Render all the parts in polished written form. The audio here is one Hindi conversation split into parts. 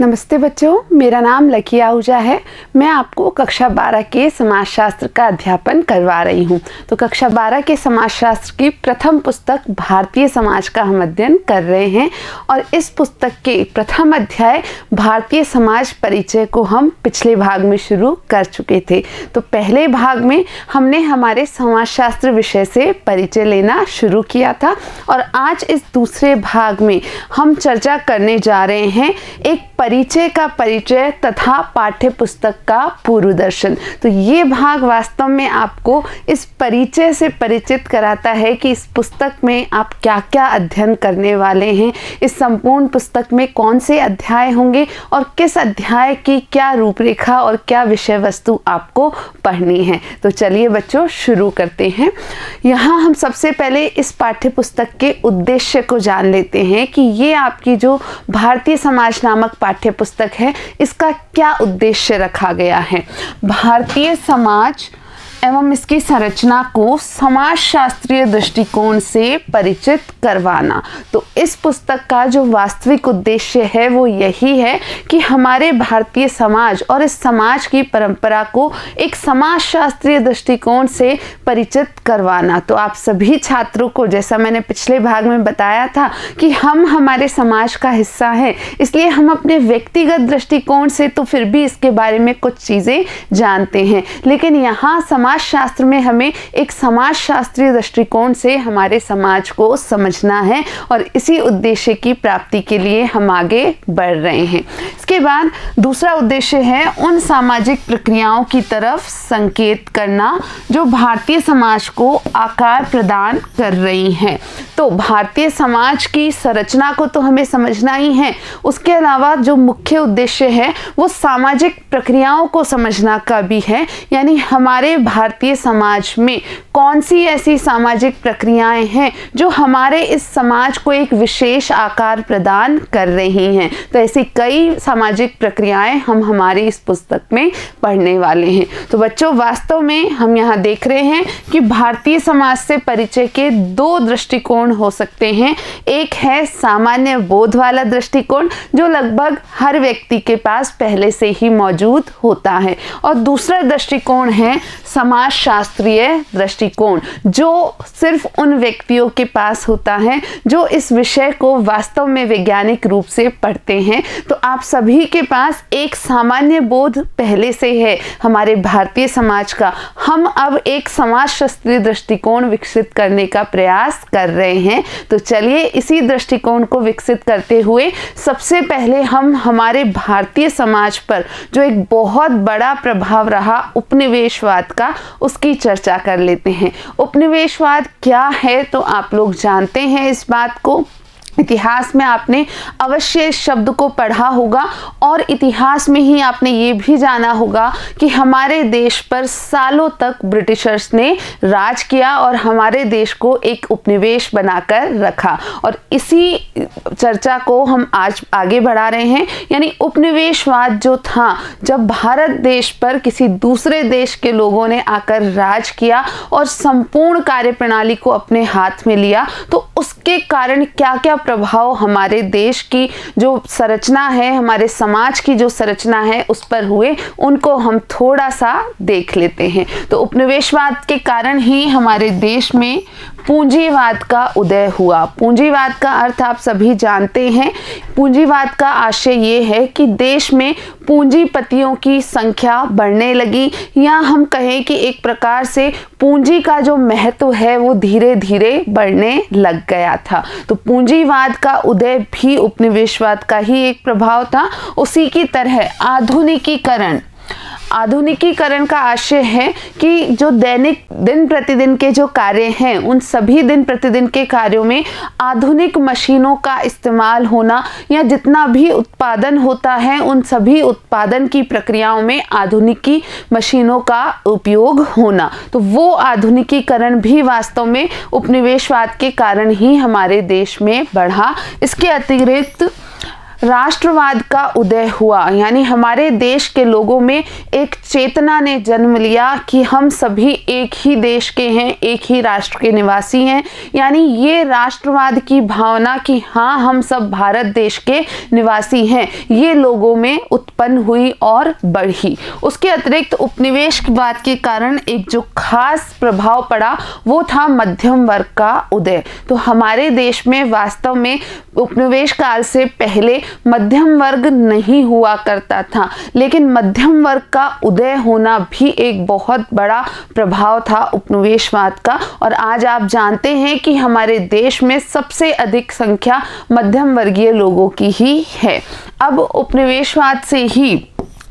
नमस्ते बच्चों, मेरा नाम लकी आहूजा है। मैं आपको कक्षा 12 के समाजशास्त्र का अध्यापन करवा रही हूँ। तो कक्षा 12 के समाजशास्त्र की प्रथम पुस्तक भारतीय समाज का हम अध्ययन कर रहे हैं और इस पुस्तक के प्रथम अध्याय भारतीय समाज परिचय को हम पिछले भाग में शुरू कर चुके थे। तो पहले भाग में हमने हमारे समाजशास्त्र विषय से परिचय लेना शुरू किया था और आज इस दूसरे भाग में हम चर्चा करने जा रहे हैं एक परिचय का परिचय तथा पाठ्य पुस्तक का पूर्व दर्शन। तो ये भाग वास्तव में आपको इस परिचय से परिचित कराता है कि इस पुस्तक में आप क्या क्या अध्ययन करने वाले हैं, इस संपूर्ण पुस्तक में कौन से अध्याय होंगे और किस अध्याय की क्या रूपरेखा और क्या विषय वस्तु आपको पढ़नी है। तो चलिए बच्चों शुरू करते हैं। यहाँ हम सबसे पहले इस पाठ्य पुस्तक के उद्देश्य को जान लेते हैं कि ये आपकी जो भारतीय समाज नामक पाठ्य पुस्तक है इसका क्या उद्देश्य रखा गया है। भारतीय समाज एवं इसकी संरचना को समाजशास्त्रीय दृष्टिकोण से परिचित करवाना। तो इस पुस्तक का जो वास्तविक उद्देश्य है वो यही है कि हमारे भारतीय समाज और इस समाज की परंपरा को एक समाजशास्त्रीय दृष्टिकोण से परिचित करवाना। तो आप सभी छात्रों को, जैसा मैंने पिछले भाग में बताया था कि हम हमारे समाज का हिस्सा हैं, इसलिए हम अपने व्यक्तिगत दृष्टिकोण से तो फिर भी इसके बारे में कुछ चीज़ें जानते हैं, लेकिन यहाँ समाजशास्त्र में हमें एक समाजशास्त्रीय दृष्टिकोण से हमारे समाज को समझना है और इसी उद्देश्य की प्राप्ति के लिए हम आगे बढ़ रहे हैं। इसके बाद दूसरा उद्देश्य है उन सामाजिक प्रक्रियाओं की तरफ संकेत करना जो भारतीय समाज को आकार प्रदान कर रही हैं। तो भारतीय समाज की संरचना को तो हमें समझना ही है, उसके अलावा जो मुख्य उद्देश्य है वो सामाजिक प्रक्रियाओं को समझना का भी है, यानी हमारे भारतीय समाज में कौन सी ऐसी सामाजिक प्रक्रियाएं हैं जो हमारे इस समाज को एक विशेष आकार प्रदान कर रही हैं। तो ऐसी कई सामाजिक प्रक्रियाएं हम हमारी इस पुस्तक में पढ़ने वाले हैं। तो बच्चों वास्तव में हम यहाँ देख रहे हैं कि भारतीय समाज से परिचय के दो दृष्टिकोण हो सकते हैं। एक है सामान्य बोध वाला दृष्टिकोण जो लगभग हर व्यक्ति के पास पहले से ही मौजूद होता है, और दूसरा दृष्टिकोण है समाजशास्त्रीय दृष्टिकोण जो सिर्फ उन व्यक्तियों के पास होता है जो इस विषय को वास्तव में वैज्ञानिक रूप से पढ़ते हैं। तो आप सभी के पास एक सामान्य बोध पहले से है हमारे भारतीय समाज का। हम अब एक समाजशास्त्रीय दृष्टिकोण विकसित करने का प्रयास कर रहे हैं। तो चलिए इसी दृष्टिकोण को विकसित करते हुए सबसे पहले हम हमारे भारतीय समाज पर जो एक बहुत बड़ा प्रभाव रहा उपनिवेशवाद का, उसकी चर्चा कर लेते हैं। उपनिवेशवाद क्या है तो आप लोग जानते हैं इस बात को। इतिहास में आपने अवश्य इस शब्द को पढ़ा होगा और इतिहास में ही आपने ये भी जाना होगा कि हमारे देश पर सालों तक ब्रिटिशर्स ने राज किया और हमारे देश को एक उपनिवेश बनाकर रखा, और इसी चर्चा को हम आज आगे बढ़ा रहे हैं। यानी उपनिवेशवाद जो था, जब भारत देश पर किसी दूसरे देश के लोगों ने आकर राज किया और संपूर्ण कार्यप्रणाली को अपने हाथ में लिया, तो उसके कारण क्या क्या प्रभाव हमारे देश की जो संरचना है, हमारे समाज की जो संरचना है उस पर हुए, उनको हम थोड़ा सा देख लेते हैं। तो उपनिवेशवाद के कारण ही हमारे देश में पूंजीवाद का उदय हुआ। पूंजीवाद का अर्थ आप सभी जानते हैं। पूंजीवाद का आशय ये है कि देश में पूंजीपतियों की संख्या बढ़ने लगी, या हम कहें कि एक प्रकार से पूंजी का जो महत्व है वो धीरे धीरे बढ़ने लग गया था। तो पूंजीवाद का उदय भी उपनिवेशवाद का ही एक प्रभाव था। उसी की तरह आधुनिकीकरण का आशय है कि जो दैनिक दिन प्रतिदिन के जो कार्य हैं उन सभी दिन प्रतिदिन के कार्यों में आधुनिक मशीनों का इस्तेमाल होना, या जितना भी उत्पादन होता है उन सभी उत्पादन की प्रक्रियाओं में आधुनिकी मशीनों का उपयोग होना। तो वो आधुनिकीकरण भी वास्तव में उपनिवेशवाद के कारण ही हमारे देश में बढ़ा। इसके अतिरिक्त राष्ट्रवाद का उदय हुआ, यानी हमारे देश के लोगों में एक चेतना ने जन्म लिया कि हम सभी एक ही देश के हैं, एक ही राष्ट्र के निवासी हैं। यानी ये राष्ट्रवाद की भावना कि हाँ हम सब भारत देश के निवासी हैं, ये लोगों में उत्पन्न हुई और बढ़ी। उसके अतिरिक्त उपनिवेशवाद के कारण एक जो खास प्रभाव पड़ा वो था मध्यम वर्ग का उदय। तो हमारे देश में वास्तव में उपनिवेश काल से पहले मध्यम वर्ग नहीं हुआ करता था, लेकिन मध्यम वर्ग का उदय होना भी एक बहुत बड़ा प्रभाव था उपनिवेशवाद का। और आज आप जानते हैं कि हमारे देश में सबसे अधिक संख्या मध्यम वर्गीय लोगों की ही है। अब उपनिवेशवाद से ही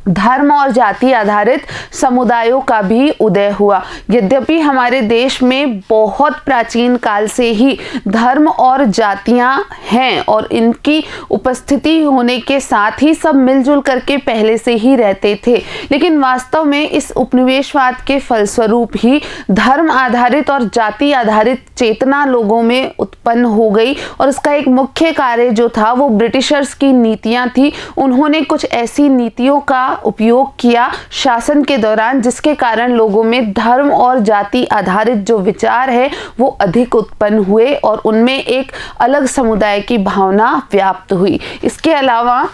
धर्म और जाति आधारित समुदायों का भी उदय हुआ। यद्यपि हमारे देश में बहुत प्राचीन काल से ही धर्म और जातियां हैं और इनकी उपस्थिति होने के साथ ही सब मिलजुल करके पहले से ही रहते थे, लेकिन वास्तव में इस उपनिवेशवाद के फलस्वरूप ही धर्म आधारित और जाति आधारित चेतना लोगों में उत्पन्न हो गई। और इसका एक मुख्य कार्य जो था वो ब्रिटिशर्स की नीतियां थी। उन्होंने कुछ ऐसी नीतियों का उपयोग किया शासन के दौरान जिसके कारण लोगों में धर्म और जाति आधारित जो विचार है वो अधिक उत्पन्न हुए और उनमें एक अलग समुदाय की भावना व्याप्त हुई। इसके अलावा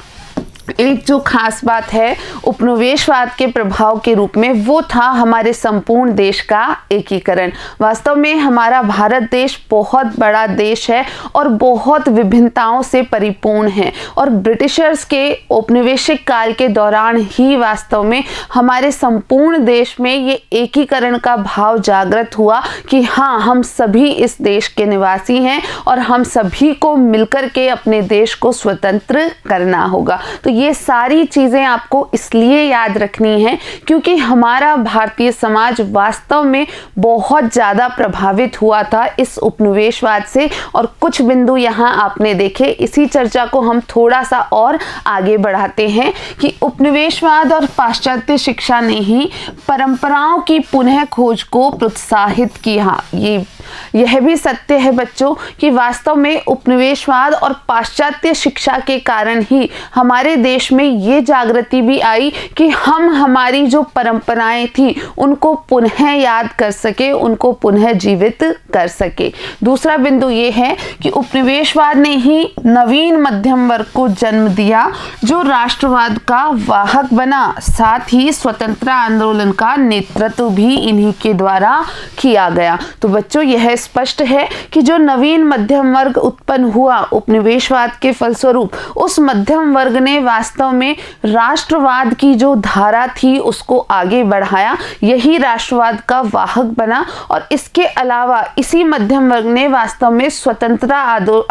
एक जो खास बात है उपनिवेशवाद के प्रभाव के रूप में वो था हमारे संपूर्ण देश का एकीकरण। वास्तव में हमारा भारत देश बहुत बड़ा देश है और बहुत विभिन्नताओं से परिपूर्ण है, और ब्रिटिशर्स के औपनिवेशिक काल के दौरान ही वास्तव में हमारे संपूर्ण देश में ये एकीकरण का भाव जागृत हुआ कि हाँ हम सभी इस देश के निवासी हैं और हम सभी को मिलकर के अपने देश को स्वतंत्र करना होगा। तो ये सारी चीज़ें आपको इसलिए याद रखनी है क्योंकि हमारा भारतीय समाज वास्तव में बहुत ज़्यादा प्रभावित हुआ था इस उपनिवेशवाद से। और कुछ बिंदु यहाँ आपने देखे, इसी चर्चा को हम थोड़ा सा और आगे बढ़ाते हैं कि उपनिवेशवाद और पाश्चात्य शिक्षा ने ही परंपराओं की पुनः खोज को प्रोत्साहित किया। यह भी सत्य है बच्चों कि वास्तव में उपनिवेशवाद और पाश्चात्य शिक्षा के कारण ही हमारे देश में ये जागृति भी आई कि हम हमारी जो परंपराएं थी उनको पुनः याद कर सके, उनको पुनः जीवित कर सके। दूसरा बिंदु ये है कि उपनिवेशवाद ने ही नवीन मध्यम वर्ग को जन्म दिया जो राष्ट्रवाद का वाहक बना। साथ ही स्वतंत्रता आंदोलन का नेतृत्व भी इन्हीं के द्वारा किया गया। तो बच्चों यह स्पष्ट है कि जो नवीन मध्यम वर्ग उत्पन्न हुआ उपनिवेशवाद के फलस्वरूप, उस मध्यम वर्ग ने वास्तव में राष्ट्रवाद की जो धारा थी उसको आगे बढ़ाया, यही राष्ट्रवाद का वाहक बना। और इसके अलावा इसी मध्यम वर्ग ने वास्तव में स्वतंत्रता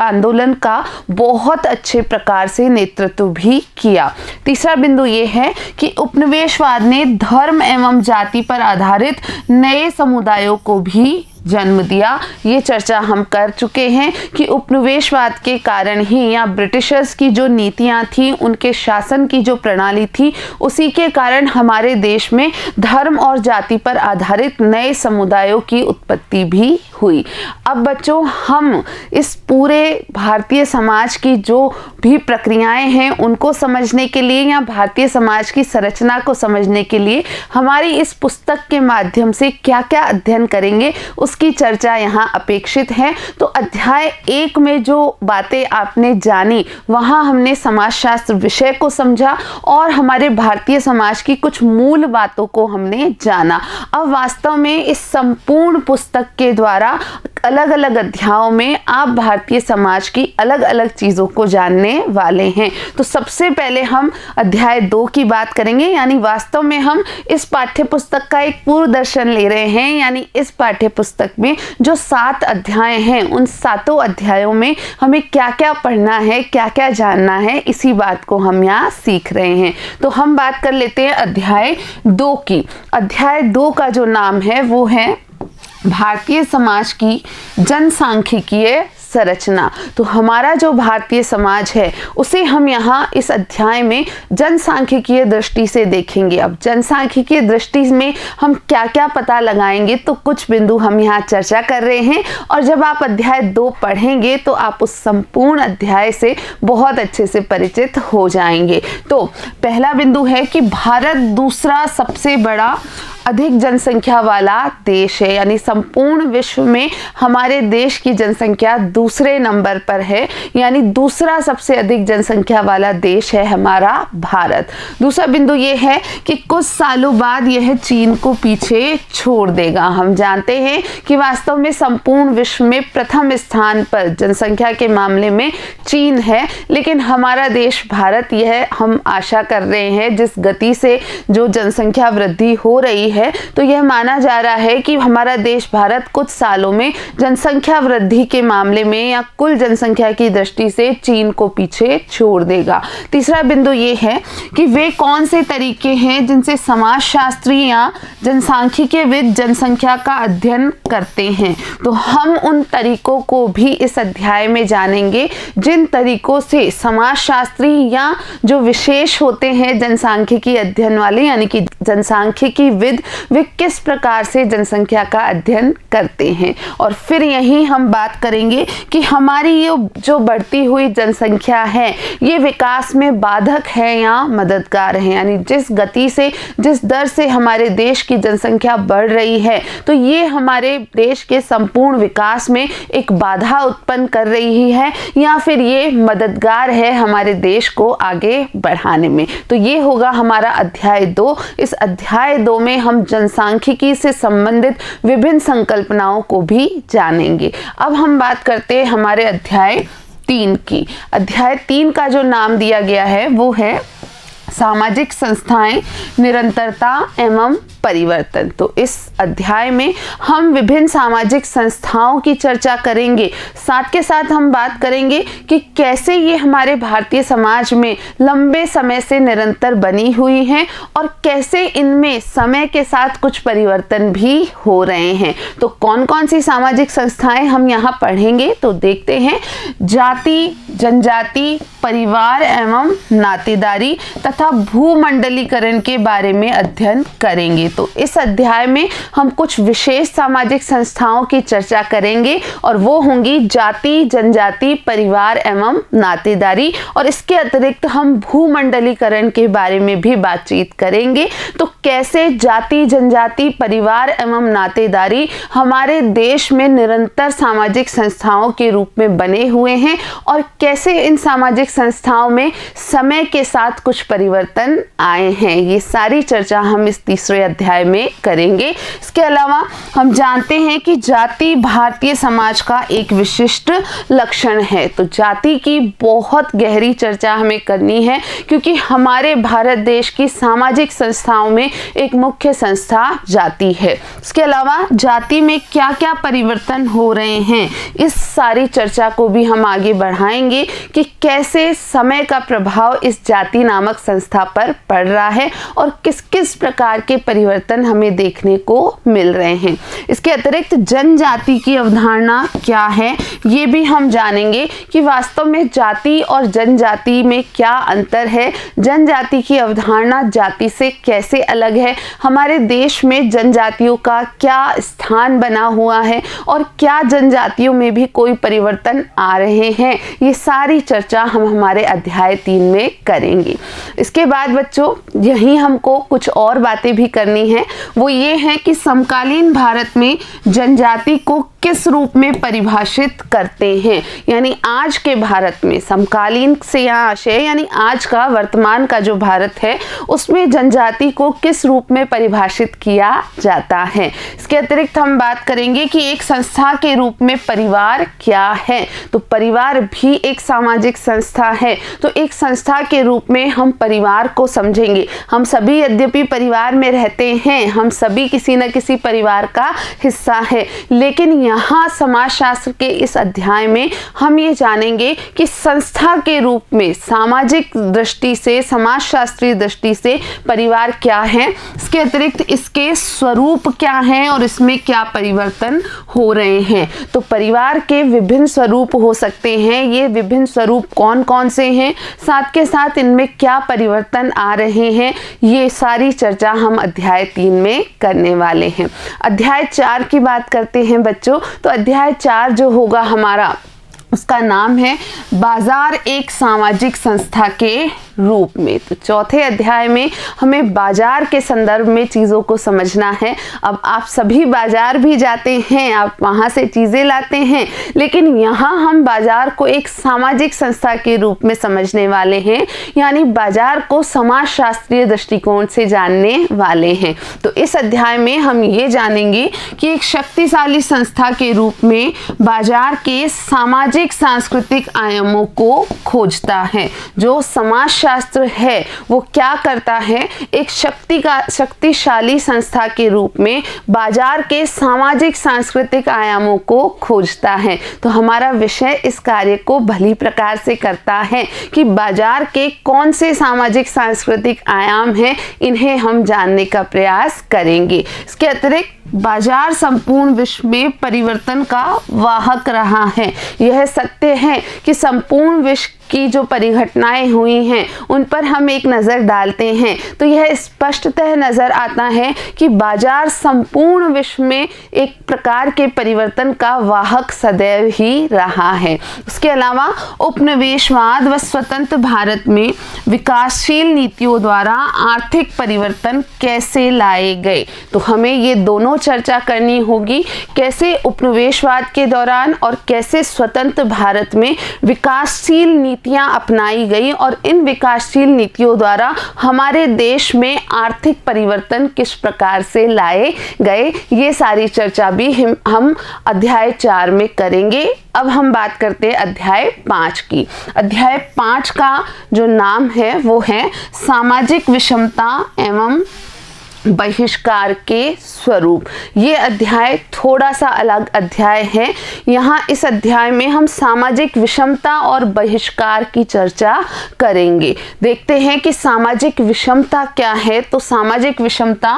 आंदोलन का बहुत अच्छे प्रकार से नेतृत्व भी किया। तीसरा बिंदु ये है कि उपनिवेशवाद ने धर्म एवं जाति पर आधारित नए समुदायों को भी जन्म दिया। ये चर्चा हम कर चुके हैं कि उपनिवेशवाद के कारण ही या ब्रिटिशर्स की जो नीतियां थी, उनके शासन की जो प्रणाली थी, उसी के कारण हमारे देश में धर्म और जाति पर आधारित नए समुदायों की उत्पत्ति भी हुई। अब बच्चों हम इस पूरे भारतीय समाज की जो भी प्रक्रियाएं हैं उनको समझने के लिए या भारतीय समाज की संरचना को समझने के लिए हमारी इस पुस्तक के माध्यम से क्या क्या अध्ययन करेंगे उसकी चर्चा यहाँ अपेक्षित है। तो अध्याय 1 में जो बातें आपने जानी वहाँ हमने समाजशास्त्र विषय को समझा और हमारे भारतीय समाज की कुछ मूल बातों को हमने जाना। अब वास्तव में इस संपूर्ण पुस्तक के द्वारा अलग अलग अध्यायों में आप भारतीय समाज की अलग अलग चीज़ों को जानने वाले हैं। तो सबसे पहले हम अध्याय 2 की बात करेंगे, यानी वास्तव में हम इस पाठ्य पुस्तक का एक पूर्व दर्शन ले रहे हैं। यानी इस पाठ्य पुस्तक में जो 7 अध्याय हैं उन 7 अध्यायों में हमें क्या क्या पढ़ना है, क्या क्या जानना है, इसी बात को हम यहाँ सीख रहे हैं। तो हम बात कर लेते हैं अध्याय 2 की। अध्याय 2 का जो नाम है वो है भारतीय समाज की जनसांख्यिकीय संरचना। तो हमारा जो भारतीय समाज है उसे हम यहाँ इस अध्याय में जनसांख्यिकीय दृष्टि से देखेंगे। अब जनसांख्यिकीय दृष्टि में हम क्या क्या पता लगाएंगे, तो कुछ बिंदु हम यहाँ चर्चा कर रहे हैं, और जब आप अध्याय 2 पढ़ेंगे तो आप उस संपूर्ण अध्याय से बहुत अच्छे से परिचित हो जाएंगे। तो पहला बिंदु है कि भारत दूसरा सबसे बड़ा अधिक जनसंख्या वाला देश है, यानी संपूर्ण विश्व में हमारे देश की जनसंख्या दूसरे नंबर पर है, यानी दूसरा सबसे अधिक जनसंख्या वाला देश है हमारा भारत। दूसरा बिंदु ये है कि कुछ सालों बाद यह चीन को पीछे छोड़ देगा। हम जानते हैं कि वास्तव में संपूर्ण विश्व में प्रथम स्थान पर जनसंख्या के मामले में चीन है, लेकिन हमारा देश भारत, यह हम आशा कर रहे हैं जिस गति से जो जनसंख्या वृद्धि हो रही है, तो यह माना जा रहा है कि हमारा देश भारत कुछ सालों में जनसंख्या वृद्धि के मामले में या कुल जनसंख्या की दृष्टि से चीन को पीछे छोड़ देगा। तीसरा बिंदु ये है कि वे कौन से तरीके हैं जिनसे समाजशास्त्री या जनसांख्यिकीयविद जनसंख्या का अध्ययन करते हैं। तो हम उन तरीकों को भी इस अध्याय में जानेंगे जिन तरीकों से समाजशास्त्री या जो विशेष होते हैं जनसांख्यिकी अध्ययन वाले, यानी कि जनसांख्यिकीविद, वे किस प्रकार से जनसंख्या का अध्ययन करते हैं। और फिर यहीं हम बात करेंगे कि हमारी ये जो बढ़ती हुई जनसंख्या है ये विकास में बाधक है या मददगार है, यानी जिस गति से, जिस दर से हमारे देश की जनसंख्या बढ़ रही है, तो ये हमारे देश के संपूर्ण विकास में एक बाधा उत्पन्न कर रही है या फिर ये मददगार है हमारे देश को आगे बढ़ाने में। तो ये होगा हमारा अध्याय 2। इस अध्याय 2 में हम जनसांख्यिकी से संबंधित विभिन्न संकल्पनाओं को भी जानेंगे। अब हम बात करते हैं हमारे अध्याय 3 की। अध्याय 3 का जो नाम दिया गया है वो है सामाजिक संस्थाएं, निरंतरता एवं परिवर्तन। तो इस अध्याय में हम विभिन्न सामाजिक संस्थाओं की चर्चा करेंगे, साथ के साथ हम बात करेंगे कि कैसे ये हमारे भारतीय समाज में लंबे समय से निरंतर बनी हुई हैं और कैसे इनमें समय के साथ कुछ परिवर्तन भी हो रहे हैं। तो कौन कौन सी सामाजिक संस्थाएं हम यहाँ पढ़ेंगे, तो देखते हैं। जाति, जनजाति, परिवार एवं नातेदारी तथा भूमंडलीकरण के बारे में अध्ययन करेंगे। तो इस अध्याय में हम कुछ विशेष सामाजिक संस्थाओं की चर्चा करेंगे और वो होंगी जाति, जनजाति, परिवार एवं नातेदारी, और इसके अतिरिक्त हम भूमंडलीकरण के बारे में भी बातचीत करेंगे। तो कैसे जाति, जनजाति, परिवार एवं नातेदारी हमारे देश में निरंतर सामाजिक संस्थाओं के रूप में बने हुए हैं और कैसे इन सामाजिक संस्थाओं में समय के साथ कुछ परिवर्तन आए हैं, ये सारी चर्चा हम इस तीसरे अध्याय में करेंगे। इसके अलावा हम जानते हैं कि जाति भारतीय समाज का एक विशिष्ट लक्षण है। तो जाति की बहुत गहरी चर्चा हमें करनी है क्योंकि हमारे भारत देश की सामाजिक संस्थाओं में एक मुख्य संस्था जाति है। इसके अलावा जाति में क्या क्या परिवर्तन हो रहे हैं, इस सारी चर्चा को भी हम आगे बढ़ाएंगे कि कैसे समय का प्रभाव इस जाति नामक संस्था पर पड़ रहा है और किस किस प्रकार के परिवर्तन हमें देखने को मिल रहे हैं। इसके अतिरिक्त जनजाति की अवधारणा क्या है ये भी हम जानेंगे कि वास्तव में जाति और जनजाति में क्या अंतर है, जनजाति की अवधारणा जाति से कैसे अलग है, हमारे देश में जनजातियों का क्या स्थान बना हुआ है और क्या जनजातियों में भी कोई परिवर्तन आ रहे हैं, ये सारी चर्चा हम हमारे अध्याय 3 में करेंगे। इसके बाद बच्चों यहीं हमको कुछ और बातें भी करनी है, वो ये है कि समकालीन भारत में जनजाति को किस रूप में परिभाषित करते हैं, यानी आज के भारत में, समकालीन से यहाँ आशय यानी आज का वर्तमान का जो भारत है उसमें जनजाति को किस रूप में परिभाषित किया जाता है। इसके अतिरिक्त हम बात करेंगे कि एक संस्था के रूप में परिवार क्या है। तो परिवार भी एक सामाजिक संस्था है, तो एक संस्था के रूप में हम परिवार को समझेंगे। हम सभी यद्यपि परिवार में रहते हैं, हम सभी किसी न किसी परिवार का हिस्सा है, लेकिन यहाँ समाजशास्त्र के इस अध्याय में हम ये जानेंगे कि संस्था के रूप में सामाजिक दृष्टि से, समाजशास्त्रीय दृष्टि से परिवार क्या है, इसके अतिरिक्त इसके स्वरूप क्या हैं और इसमें क्या परिवर्तन हो रहे हैं। तो परिवार के विभिन्न स्वरूप हो सकते हैं, ये विभिन्न स्वरूप कौन कौन से हैं, साथ के साथ इनमें क्या परिवर्तन आ रहे हैं, ये सारी चर्चा हम अध्याय 3 में करने वाले हैं। अध्याय 4 की बात करते हैं बच्चों। तो अध्याय 4 जो होगा हमारा, उसका नाम है बाजार एक सामाजिक संस्था के रूप में। तो चौथे अध्याय में हमें बाजार के संदर्भ में चीज़ों को समझना है। अब आप सभी बाजार भी जाते हैं, आप वहाँ से चीज़ें लाते हैं, लेकिन यहाँ हम बाजार को एक सामाजिक संस्था के रूप में समझने वाले हैं, यानी बाजार को समाजशास्त्रीय दृष्टिकोण से जानने वाले हैं। तो इस अध्याय में हम ये जानेंगे कि एक शक्तिशाली संस्था के रूप में बाजार के सामाजिक सांस्कृतिक आयामों को खोजता है। जो समाजशास्त्र है वो क्या करता है, एक शक्तिशाली संस्था के रूप में बाजार के सामाजिक सांस्कृतिक आयामों को खोजता है। तो हमारा विषय इस कार्य को भली प्रकार से करता है कि बाजार के कौन से सामाजिक सांस्कृतिक आयाम हैं, इन्हें हम जानने का प्रयास करेंगे। इसके अतिरिक्त बाजार संपूर्ण विश्व में परिवर्तन का वाहक रहा है। यह सत्य है कि संपूर्ण विश्व की जो परिघटनाएं हुई हैं उन पर हम एक नज़र डालते हैं तो यह स्पष्टतः नज़र आता है कि बाजार संपूर्ण विश्व में एक प्रकार के परिवर्तन का वाहक सदैव ही रहा है। उसके अलावा उपनिवेशवाद व स्वतंत्र भारत में विकासशील नीतियों द्वारा आर्थिक परिवर्तन कैसे लाए गए, तो हमें ये दोनों चर्चा करनी होगी। कैसे उपनिवेशवाद के दौरान और कैसे स्वतंत्र भारत में विकासशील नीतियां अपनाई गई और इन विकासशील नीतियों द्वारा हमारे देश में आर्थिक परिवर्तन किस प्रकार से लाए गए, ये सारी चर्चा भी हम अध्याय 4 में करेंगे। अब हम बात करते हैं अध्याय 5 की। अध्याय 5 का जो नाम है वो है सामाजिक विषमता एवं बहिष्कार के स्वरूप। ये अध्याय थोड़ा सा अलग अध्याय है। यहाँ इस अध्याय में हम सामाजिक विषमता और बहिष्कार की चर्चा करेंगे। देखते हैं कि सामाजिक विषमता क्या है। तो सामाजिक विषमता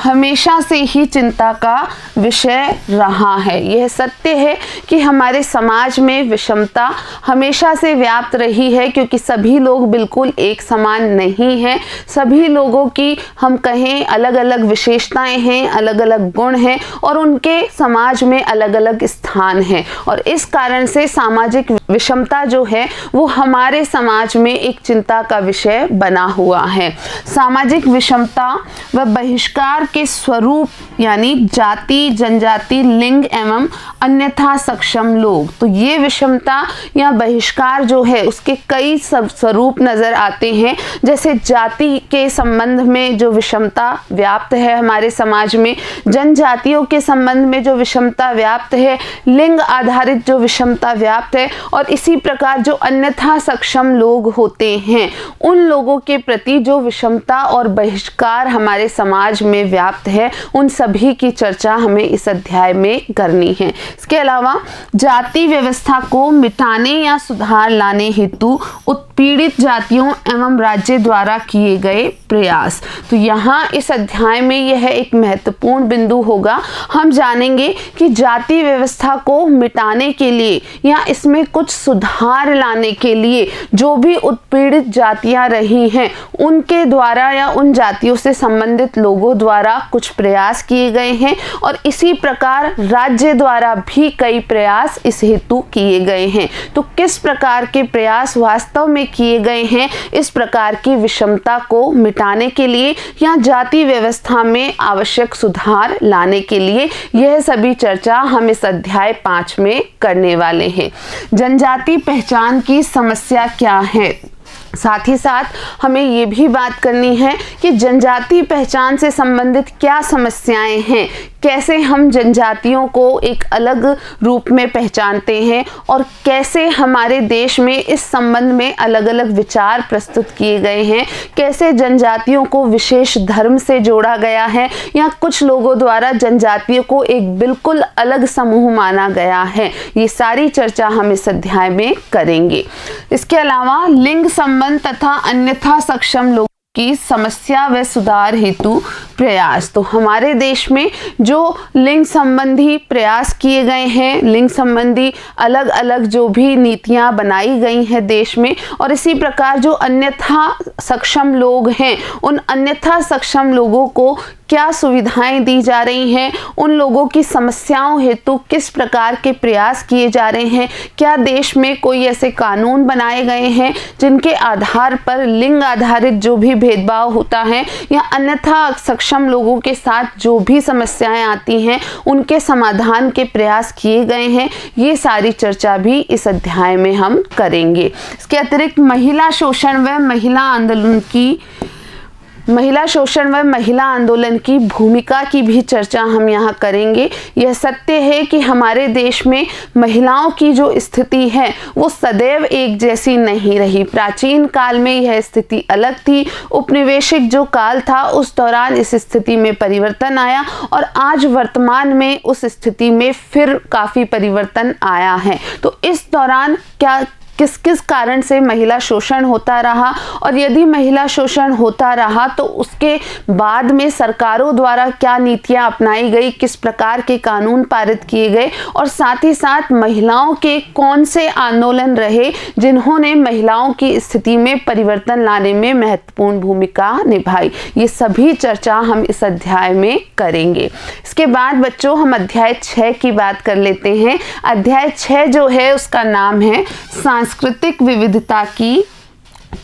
हमेशा से ही चिंता का विषय रहा है। यह सत्य है कि हमारे समाज में विषमता हमेशा से व्याप्त रही है, क्योंकि सभी लोग बिल्कुल एक समान नहीं हैं। सभी लोगों की हम कहें अलग अलग विशेषताएं हैं, अलग अलग गुण हैं और उनके समाज में अलग अलग स्थान हैं, और इस कारण से सामाजिक विषमता जो है वो हमारे समाज में एक चिंता का विषय बना हुआ है। सामाजिक विषमता व बहिष्कार के स्वरूप यानी जाति, जनजाति, लिंग एवं अन्यथा सक्षम लोग। तो ये विषमता या बहिष्कार जो है उसके कई स्वरूप नजर आते हैं। जैसे जाति के संबंध में जो विषमता व्याप्त है हमारे समाज में, जनजातियों के संबंध में जो विषमता व्याप्त है, लिंग आधारित जो विषमता व्याप्त है, और इसी प्रकार जो अन्यथा सक्षम लोग होते हैं उन लोगों के प्रति जो विषमता और बहिष्कार हमारे समाज में व्याप्त है, उन सभी की चर्चा हमें इस अध्याय में करनी है। इसके अलावा जाति व्यवस्था को मिटाने या सुधार लाने हेतु उत्पीड़ित जातियों एवं राज्य द्वारा किए गए प्रयास। तो यहाँ इस अध्याय में यह एक महत्वपूर्ण बिंदु होगा। हम जानेंगे कि जाति व्यवस्था को मिटाने के लिए या इसमें कुछ सुधार लाने के लिए जो भी उत्पीड़ित जातियां रही हैं उनके द्वारा या उन जातियों से संबंधित लोगों द्वारा कुछ प्रयास किए गए हैं, और इसी प्रकार राज्य द्वारा भी कई प्रयास इस हेतु किए गए हैं। तो किस प्रकार के प्रयास वास्तव में किए गए हैं इस प्रकार की विषमता को मिटाने के लिए या जाति व्यवस्था में आवश्यक सुधार लाने के लिए, यह सभी चर्चा हम इस अध्याय 5 में करने वाले हैं। जनजाति पहचान की समस्या क्या है, साथ ही साथ हमें ये भी बात करनी है कि जनजाति पहचान से संबंधित क्या समस्याएं हैं, कैसे हम जनजातियों को एक अलग रूप में पहचानते हैं और कैसे हमारे देश में इस संबंध में अलग अलग विचार प्रस्तुत किए गए हैं, कैसे जनजातियों को विशेष धर्म से जोड़ा गया है या कुछ लोगों द्वारा जनजातियों को एक बिल्कुल अलग समूह माना गया है। ये सारी चर्चा हम इस अध्याय में करेंगे। इसके अलावा लिंग संबंध तथा अन्यथा सक्षम लोग की समस्या व सुधार हेतु प्रयास। तो हमारे देश में जो लिंग संबंधी प्रयास किए गए हैं, लिंग संबंधी अलग अलग जो भी नीतियां बनाई गई हैं देश में, और इसी प्रकार जो अन्यथा सक्षम लोग हैं उन अन्यथा सक्षम लोगों को क्या सुविधाएं दी जा रही हैं, उन लोगों की समस्याओं हेतु किस प्रकार के प्रयास किए जा रहे हैं, क्या देश में कोई ऐसे कानून बनाए गए हैं जिनके आधार पर लिंग आधारित जो भी भेदभाव होता है या अन्यथा सक्षम लोगों के साथ जो भी समस्याएं आती हैं उनके समाधान के प्रयास किए गए हैं। ये सारी चर्चा भी इस अध्याय में हम करेंगे। इसके अतिरिक्त महिला शोषण व महिला आंदोलन की भूमिका की भी चर्चा हम यहाँ करेंगे। यह सत्य है कि हमारे देश में महिलाओं की जो स्थिति है वो सदैव एक जैसी नहीं रही। प्राचीन काल में यह स्थिति अलग थी। उपनिवेशिक जो काल था उस दौरान इस स्थिति में परिवर्तन आया और आज वर्तमान में उस स्थिति में फिर काफ़ी परिवर्तन आया है। तो इस दौरान किस किस कारण से महिला शोषण होता रहा और यदि महिला शोषण होता रहा तो उसके बाद में सरकारों द्वारा क्या नीतियां अपनाई गई, किस प्रकार के कानून पारित किए गए और साथ ही साथ महिलाओं के कौन से आंदोलन रहे जिन्होंने महिलाओं की स्थिति में परिवर्तन लाने में महत्वपूर्ण भूमिका निभाई। ये सभी चर्चा हम इस अध्याय में करेंगे। इसके बाद बच्चों हम अध्याय 6 की बात कर लेते हैं। अध्याय 6 जो है उसका नाम है सांस्कृतिक विविधता की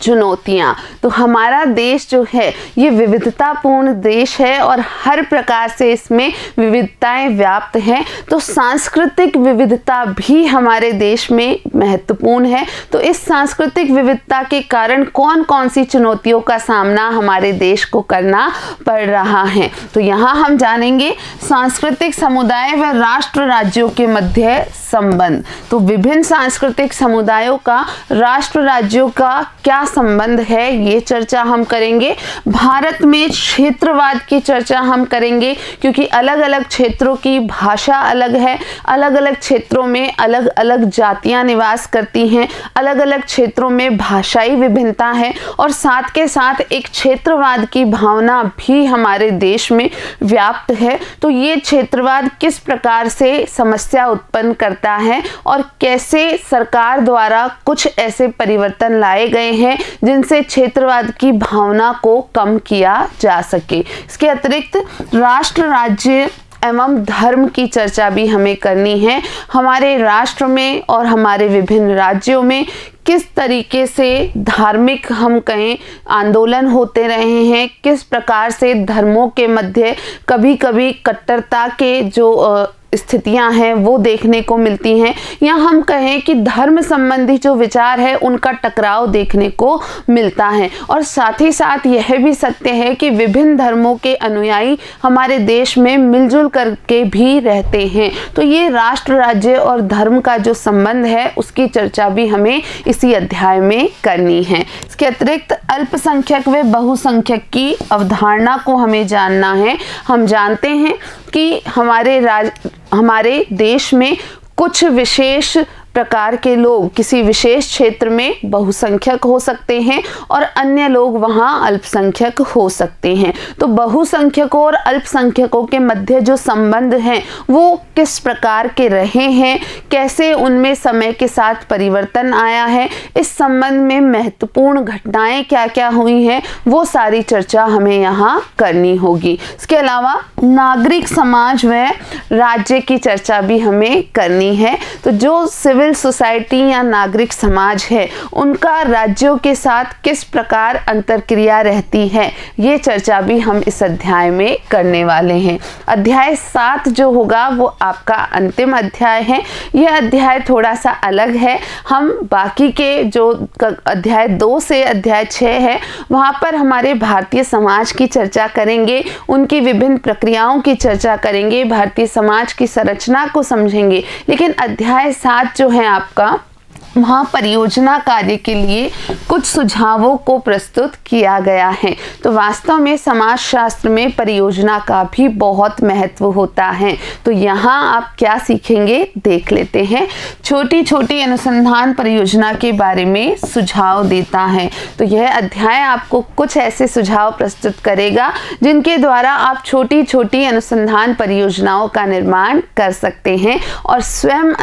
चुनौतियाँ। तो हमारा देश जो है ये विविधतापूर्ण देश है और हर प्रकार से इसमें विविधताएं व्याप्त हैं। तो सांस्कृतिक विविधता भी हमारे देश में महत्वपूर्ण है। तो इस सांस्कृतिक विविधता के कारण कौन कौन सी चुनौतियों का सामना हमारे देश को करना पड़ रहा है। तो यहाँ हम जानेंगे सांस्कृतिक समुदाय व राष्ट्र राज्यों के मध्य संबंध। तो विभिन्न सांस्कृतिक समुदायों का राष्ट्र राज्यों का क्या संबंध है ये चर्चा हम करेंगे। भारत में क्षेत्रवाद की चर्चा हम करेंगे क्योंकि अलग अलग क्षेत्रों की भाषा अलग है, अलग अलग क्षेत्रों में अलग अलग जातियां निवास करती हैं, अलग अलग क्षेत्रों में भाषाई विभिन्नता है और साथ के साथ एक क्षेत्रवाद की भावना भी हमारे देश में व्याप्त है। तो ये क्षेत्रवाद किस प्रकार से समस्या उत्पन्न करता है और कैसे सरकार द्वारा कुछ ऐसे परिवर्तन लाए गए हैं जिनसे क्षेत्रवाद की भावना को कम किया जा सके। इसके अतिरिक्त राष्ट्र राज्य एवं धर्म की चर्चा भी हमें करनी है। हमारे राष्ट्र में और हमारे विभिन्न राज्यों में किस तरीके से धार्मिक हम कहें आंदोलन होते रहे हैं, किस प्रकार से धर्मों के मध्य कभी कभी कट्टरता के जो स्थितियां हैं वो देखने को मिलती हैं, या हम कहें कि धर्म संबंधी जो विचार है उनका टकराव देखने को मिलता है। और साथ ही साथ यह भी सत्य है कि विभिन्न धर्मों के अनुयायी हमारे देश में मिलजुल करके भी रहते हैं। तो ये राष्ट्र राज्य और धर्म का जो संबंध है उसकी चर्चा भी हमें इसी अध्याय में करनी है। इसके अतिरिक्त अल्पसंख्यक व बहुसंख्यक की अवधारणा को हमें जानना है। हम जानते हैं कि हमारे देश में कुछ विशेष प्रकार के लोग किसी विशेष क्षेत्र में बहुसंख्यक हो सकते हैं और अन्य लोग वहां अल्पसंख्यक हो सकते हैं। तो बहुसंख्यकों और अल्पसंख्यकों के मध्य जो संबंध हैं वो किस प्रकार के रहे हैं, कैसे उनमें समय के साथ परिवर्तन आया है, इस संबंध में महत्वपूर्ण घटनाएं क्या क्या हुई हैं, वो सारी चर्चा हमें यहाँ करनी होगी। इसके अलावा नागरिक समाज व राज्य की चर्चा भी हमें करनी है। तो जो सिविल सिविल सोसाइटी या नागरिक समाज है उनका राज्यों के साथ किस प्रकार अंतरक्रिया रहती है, ये चर्चा भी हम इस अध्याय में करने वाले हैं। अध्याय 7 जो होगा वो आपका अंतिम अध्याय है। यह अध्याय थोड़ा सा अलग है। हम बाकी के जो अध्याय 2 से अध्याय 6 है वहाँ पर हमारे भारतीय समाज की चर्चा करेंगे, उनकी विभिन्न प्रक्रियाओं की चर्चा करेंगे, भारतीय समाज की संरचना को समझेंगे। लेकिन अध्याय 7 जो है आपका, वहाँ परियोजना कार्य के लिए कुछ सुझावों को प्रस्तुत किया गया है। तो वास्तव में समाजशास्त्र में परियोजना का भी बहुत महत्व होता है। तो यहाँ आप क्या सीखेंगे देख लेते हैं। छोटी छोटी अनुसंधान परियोजना के बारे में सुझाव देता है। तो यह अध्याय आपको कुछ ऐसे सुझाव प्रस्तुत करेगा जिनके द्वारा आप छोटी छोटी अनुसंधान परियोजनाओं का निर्माण कर सकते हैं और स्वयं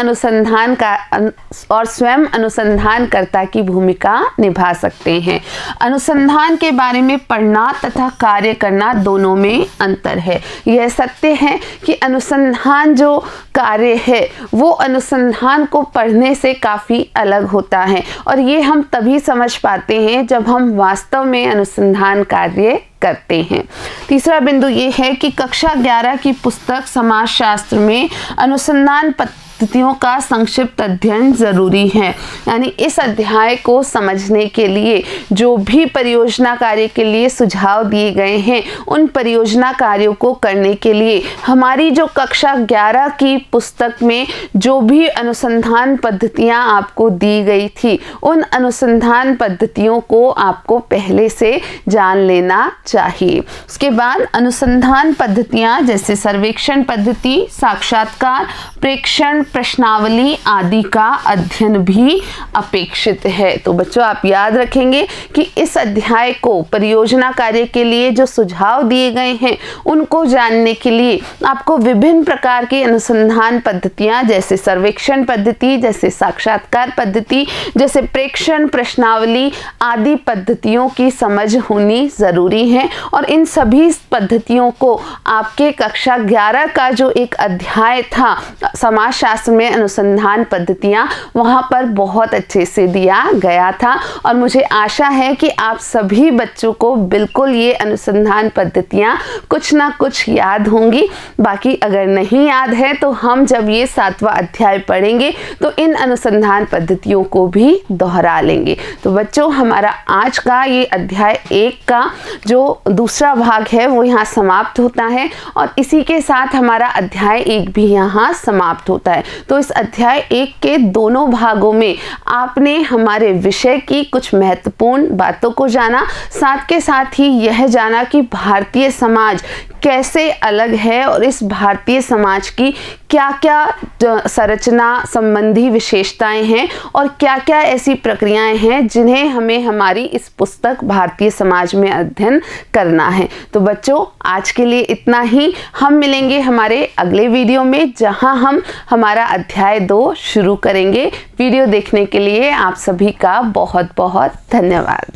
अनुसंधानकर्ता की भूमिका निभा सकते हैं। अनुसंधान के बारे में पढ़ना तथा कार्य करना दोनों में अंतर है। यह सत्य है कि अनुसंधान जो कार्य है वो अनुसंधान को पढ़ने से काफ़ी अलग होता है और ये हम तभी समझ पाते हैं जब हम वास्तव में अनुसंधान कार्य करते हैं। तीसरा बिंदु ये है कि कक्षा 11 की पुस्तक समाजशास्त्र में अनुसंधान पद्धतियों का संक्षिप्त अध्ययन जरूरी है। यानी इस अध्याय को समझने के लिए जो भी परियोजना कार्य के लिए सुझाव दिए गए हैं उन परियोजना कार्यों को करने के लिए हमारी जो कक्षा 11 की पुस्तक में जो भी अनुसंधान पद्धतियां आपको दी गई थी उन अनुसंधान पद्धतियों को आपको पहले से जान लेना चाहिए। उसके बाद अनुसंधान पद्धतियां जैसे सर्वेक्षण पद्धति, साक्षात्कार, प्रेक्षण, प्रश्नावली आदि का अध्ययन भी अपेक्षित है। तो बच्चों आप याद रखेंगे कि इस अध्याय को परियोजना कार्य के लिए जो सुझाव दिए गए हैं उनको जानने के लिए आपको विभिन्न प्रकार की अनुसंधान पद्धतियां जैसे सर्वेक्षण पद्धति, जैसे साक्षात्कार पद्धति, जैसे प्रेक्षण, प्रश्नावली आदि पद्धतियों की समझ होनी जरूरी है। और इन सभी पद्धतियों को आपके कक्षा 11 का जो एक अध्याय था समाजशास्त्र में अनुसंधान पद्धतियां, वहां पर बहुत अच्छे से दिया गया था और मुझे आशा है कि आप सभी बच्चों को बिल्कुल ये अनुसंधान पद्धतियां कुछ ना कुछ याद होंगी। बाकी अगर नहीं याद है तो हम जब ये 7वां अध्याय पढ़ेंगे तो इन अनुसंधान पद्धतियों को भी दोहरा लेंगे। तो बच्चों हमारा आज का ये अध्याय 1 का जो दूसरा भाग है वो यहाँ समाप्त होता है और इसी के साथ हमारा अध्याय 1 भी यहाँ समाप्त होता है। तो इस अध्याय 1 के दोनों भागों में आपने हमारे विषय की कुछ महत्वपूर्ण बातों को जाना, साथ के साथ ही यह जाना कि भारतीय समाज कैसे अलग है और इस भारतीय समाज की क्या क्या संरचना संबंधी विशेषताएं हैं और क्या क्या ऐसी प्रक्रियाएं हैं जिन्हें हमें हमारी इस पुस्तक भारतीय समाज में अध्ययन करना है। तो बच्चों आज के लिए इतना ही। हम मिलेंगे हमारे अगले वीडियो में जहां हम हमारा अध्याय 2 शुरू करेंगे। वीडियो देखने के लिए आप सभी का बहुत बहुत धन्यवाद।